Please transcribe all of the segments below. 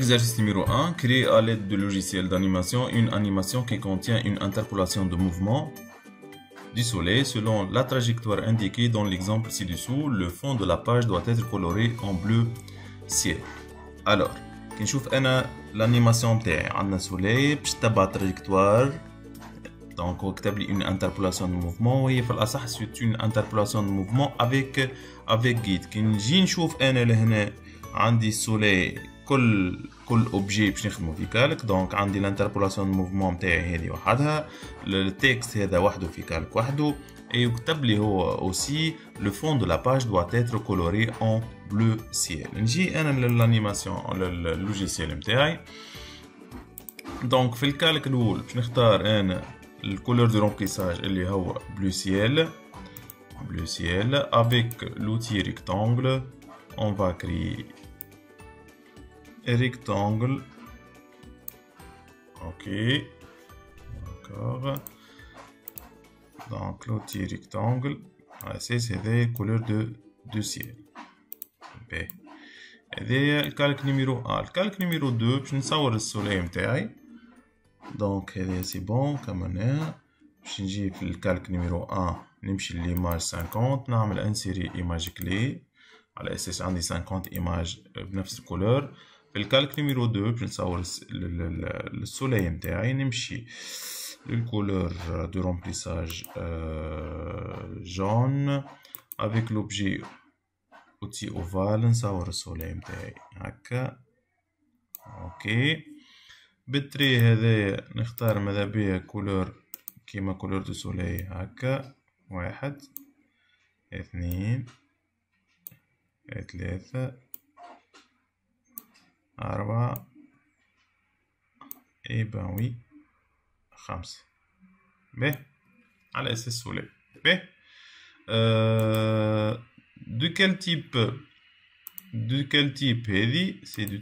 Exercice numéro 1. Créer à l'aide de logiciel d'animation une animation qui contient une interpolation de mouvement du soleil selon la trajectoire indiquée dans l'exemple ci-dessous. Le fond de la page doit être coloré en bleu ciel. Alors, كي نشوف انا l'animation تاعي عندنا soleil باش تتبع trajectoire. Donc هو كتب لي une interpolation de mouvement وهي في الأصح c'est une interpolation de mouvement avec guide. كي نجي نشوف انا لهنا عندي soleil كل اوبجي باش نخدمو في كالك. دونك عندي الانتربولاسيون موفمون نتاعي هذه وحدها، التكست هذا وحده في كالك وحده، اي وكتب لي هو اوسي لو فون دو لا باج doit être coloré en bleu ciel. نجي انا للانيماسيون لللوجيسيال نتاعي. دونك في الكالك الاول باش نختار انا الكولور دو رومبليساج اللي هو bleu ciel avec l'outil rectangle. On va créer rectangle. Ok, d'accord. Donc l'outil rectangle, c'est des couleurs de ciel. B. Et le calque numéro 1. Le calque numéro 2, je ne sais pas le soleil متاعي. Donc c'est bon comme on est. باش نجي في الكالك نيميرو 1 نمشي ليماج 50 نعمل انسيري ايماج كلي على اساس عندي 50 ايماج بنفس الكولور. في الكالك نيميرو 2 باش نصور السولي نتاعي نمشي للكولور دو رومبليساج جون افيك لوبجي اوتي اوفال نصور السولي نتاعي هكا. اوكي بالتري هذا نختار ماذا بيا كولور كيما كولور دو سولي هكا. 1 2 3 4 اي بان وي 5. باهي على اساس سولي. باهي دو كال تيب هذي سي دو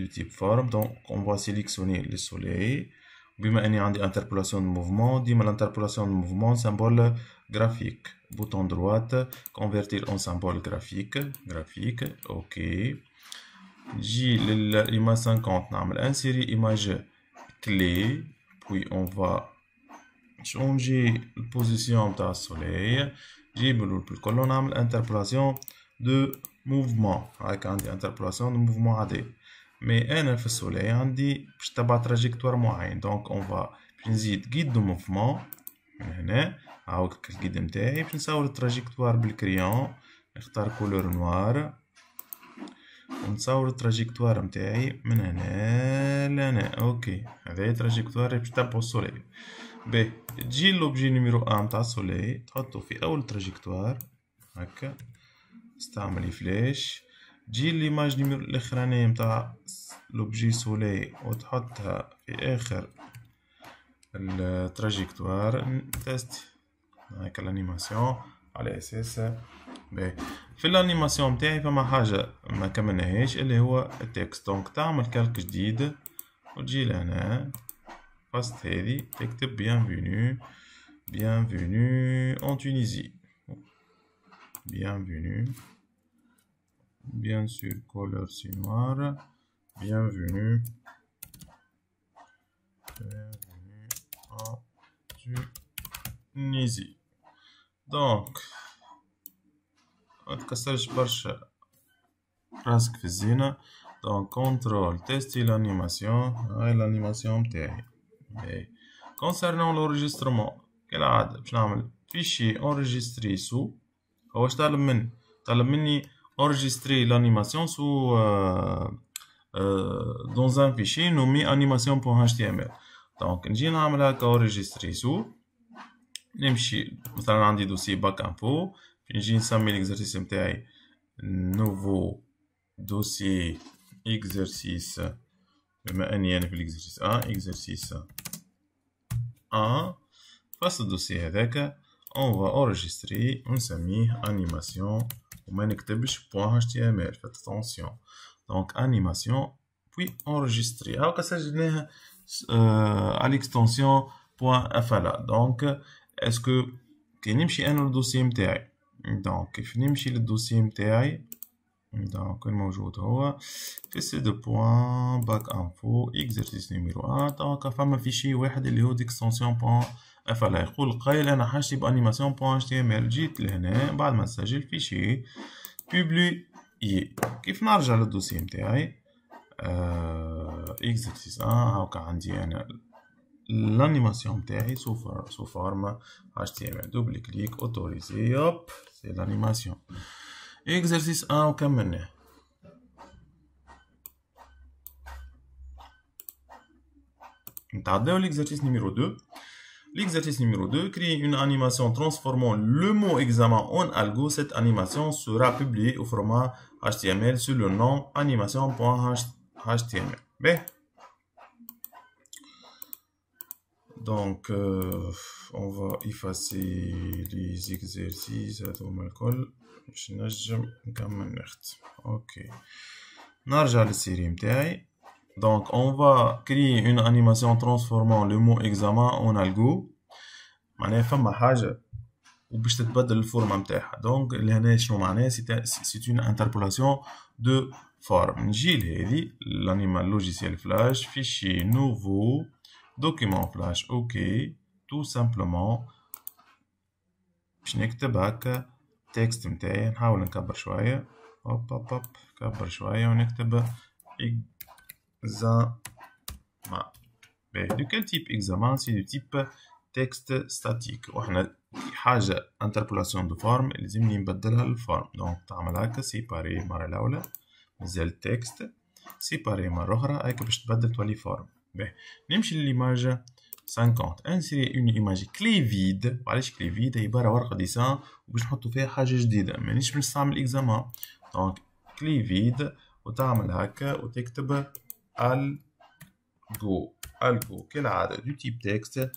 تيب فورم. دونك اون فوا سيليكسيوني لو سولي. بما اني عندي انتربولاسيون دو موفمون ديما الانتربولاسيون دو موفمون سامبول graphique. Bouton droite, convertir en symbole graphique. Ok. J'ai l'image 50, نعمل insérer image clé. Puis on va changer la position de la soleil. J'ai le colonne نعمل interpolation de mouvement. avec عندي interpolation de mouvement عادي. Mais أنا في السولي عندي باش تبع trajectoire معين. Donc on va نزيد guide de mouvement من هنا. هاو الجيد نتاعي باش نصور التراجيكتوار بالكريون. نختار كولور نوار ونصور التراجيكتوار نتاعي من هنا لهنا. اوكي هذا التراجيكتوار باش تبعو السولي. باهي تجي لوبجي نيميرو 1 نتاع السولي تحطو في اول تراجيكتوار هكا. استعملي فلاش. تجي ليماج نيميرو الاخرانية نتاع لوبجي سولي وتحطها في اخر التراجيكتوار تست هاكا الانيماسيون على اساس. باهي في الانيماسيون نتاعي فما حاجه ما كملناهاش اللي هو التكست. دونك تعمل كالك جديد وتجي لهنا فاست هذه تكتب bienvenue en Tunisie. bienvenue bien sûr couleur c'est noir. bienvenue en Tunisie. دونك متكسرش برشا راسك في الزينة. دونك كونترول تيستي لانيماسيون. هاي الانيماسيون متاعي. كونسيرنون لونجسترومون كالعادة باش نعمل فيشي انريجستري سو. هو اش طالب مني؟ طالب مني انريجستري لانيماسيون سو dans un fichier nommé animation.html. دونك نجي نعمل هكا انريجستري سو. نمشي مثلا عندي دوسي باك انفو نجي نسمي الاكزرسيس نتاعي نوفو دوسي اكزرسيس. بما اني انا في الاكزرسيس اكزرسيس فاس الدوسي هذاك اون فا اورجستري ونسميه انيماسيون وما نكتبش .html. فات اتونسيون. دونك انيماسيون بوي اورجستري هاكا سجلناها على الاكستنسيون .fla. دونك اسكو كي نمشي انا للدوسي نتاعي. دونك كيف نمشي للدوسي نتاعي دونك الموجود هو في سي دو بوان باك انفو اكزرسيس نيميرو 1. دونك فما فيشي واحد اللي هو ديكستنسيون بوان اف ال. يقول قايل انا حاجتي بانيماسيون بوان اتش تي ام ال. جيت لهنا بعد ما نسجل فيشي بوبلي. كيف نرجع للدوسي متاعي؟ اكزرسيس هاكا عندي انا l'animation متاعي sous forme HTML. double clic, autorisé, hop, c'est l'animation. exercice 1 وكملناه. نتعداو l'exercice numéro 2. L'exercice numéro 2, créer une animation transformant le mot examen en algo. Cette animation sera publiée au format HTML sous le nom animation.html. Bien. Donc, on va effacer les exercices. باش نجم نكمل نخت. اوكي نرجع للسيري متاعي. Donc on va créer une animation transformant le mot examen en algo. معناها فما حاجة وباش تتبدل الفورمة متاعها. دونك لهنا شنو معناها؟ سي une interpolation de forme. نجي لهذه l'animal logiciel flash fichier nouveau document flash. اوكي tout simplement باش نكتب هكا تكست متاعي. نحاول نكبر شوية. هوب هوب هوب كبر شوية ونكتب examen. de quel type examen? c'est du type texte statique. وإحنا حاجة interpolation de forme لازمني نبدلها للفورم. دونك تعمل هكا سيباري المرة الأولى مازال تكست سيباري مرة أخرى هكا باش تبدل تولي فورم. نمشي للإيماج 50. insérer une image clé vide. وعلاش clé vide؟ عبارة ورقة ديسان وباش نحطو فيها حاجة جديدة مانيش باش نستعمل إكزامان. دونك clé vide وتعمل هكا وتكتب algo كالعادة du type texte.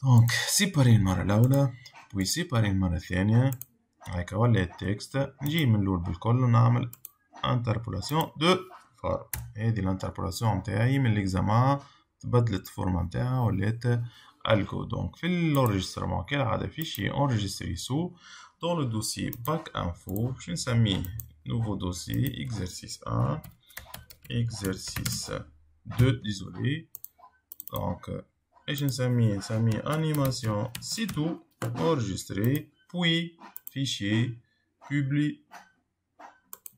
دونك سيباري المرة الأولى بوي سيباري المرة الثانية هكا ولات تكست. نجي من الأول بالكل ونعمل interpolation de forme. هذه الانتربولاسيون متاعي من الإكزامان تبدلت الفورمة متاعها ولات algo. دونك في الانريجسترمون كالعادة فيشي enregistré sous dans le dossier bac info باش نسميه nouveau dossier exercice 1 exercice 2 désolé. donc ايش نسميه animation c'est tout enregistré puis fichier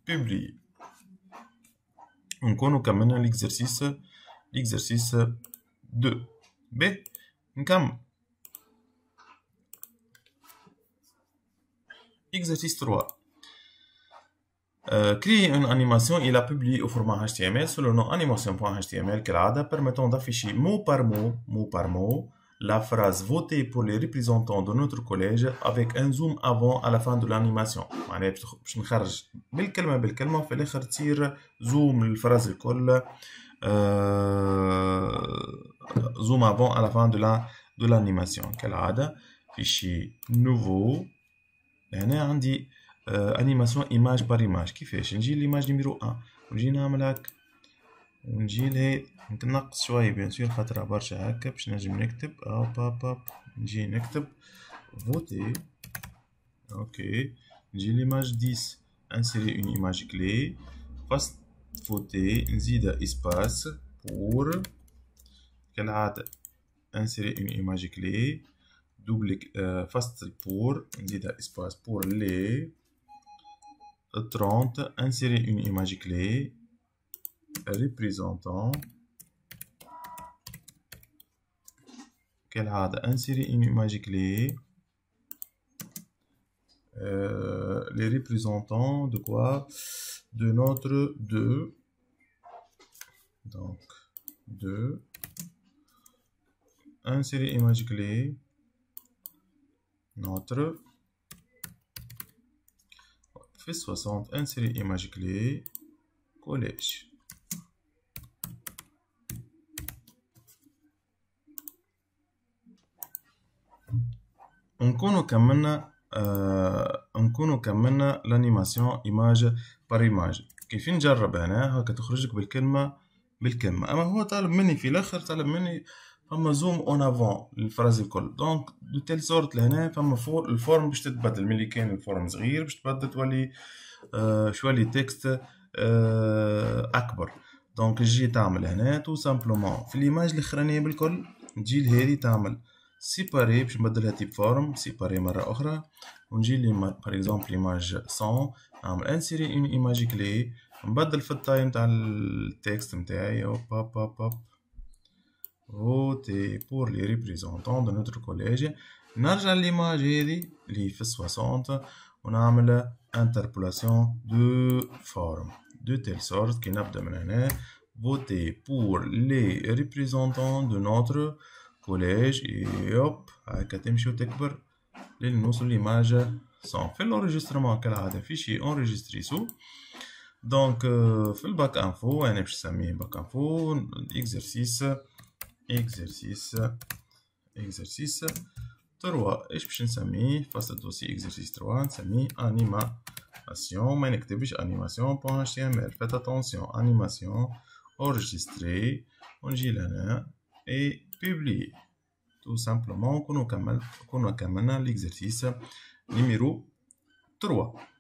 publié. ونكونوا كملنا l'exercice 2. ب نكمل exercice 3. créer une animation et la publier au format HTML sous le nom animation.html كالعادة permettant d'afficher mot par mot la phrase votée pour les représentants de notre collège avec un zoom avant à la fin de l'animation. معناها باش نخرج بالكلمة في الآخر تصير zoom للفراز الكل. zoom avant à la fin de l'animation كالعادة. fichier nouveau. هنا عندي animation image par image. كيفاش نجي ليماج نيميرو 1 ونجي نعمل هكا ونجي لهي نقص شوية بيان سور خاطرها برشا هكا باش نجم نكتب هوب نجي نكتب فوتي. اوكي نجي ليماج 10 انسيري اون ايماج كلي فاست فوتي نزيدها اسباس بور كالعادة انسيري اون ايماج كلي دوبل فاست بور نزيدها اسباس بور لي 30 insérer une image clé représentant كالعادة insérer une image clé les représentants de quoi? De notre 2. donc 2 insérer image clé notre في 60 insérer image clé collège. نكونوا كملنا l'animation image par image. كيف نجرب هنا هكا تخرجك بالكلمة أما هو طالب مني في الآخر طالب مني فما زوم اون افون للفراز الكل. دونك دو تيل سورت لهنا فما الفورم باش تتبدل ملي كان الفورم صغير باش تبدل تولي شويه لي تكست اكبر. دونك تجي تعمل هنا تو سامبلومون في ليماج الاخرانيه بالكل، تجي لهذه تعمل سيباري باش نبدلها تيب فورم، سيباري مره اخرى، ونجي لي باغ اكزومبل ايماج 100، نعمل انسيري اون ايماج كلي، نبدل في التايم تاع التكست نتاعي، هوب هوب هوب هوب voter pour les représentants de notre collège. نرجع للإيماج هذه اللي في 60 ونعمل interpolation de forme de telle sorte كي نبدأ من هنا voter pour les représentants de notre collège يوب هكا تمشي وتكبر لين نوصل لإيماج 100. في الانريجسترمون كالعادة فيشي انريجستري سو. دونك في الباك انفو أنا باش نسميه باك انفو exercice 3. ايش باش نسميه؟ فاصل الدوسي exercice 3 نسميه animation. ما نكتبش animation.html. faites attention animation enregistré ونجي لهنا et publier tout simplement. كنا كملنا l'exercice numéro 3.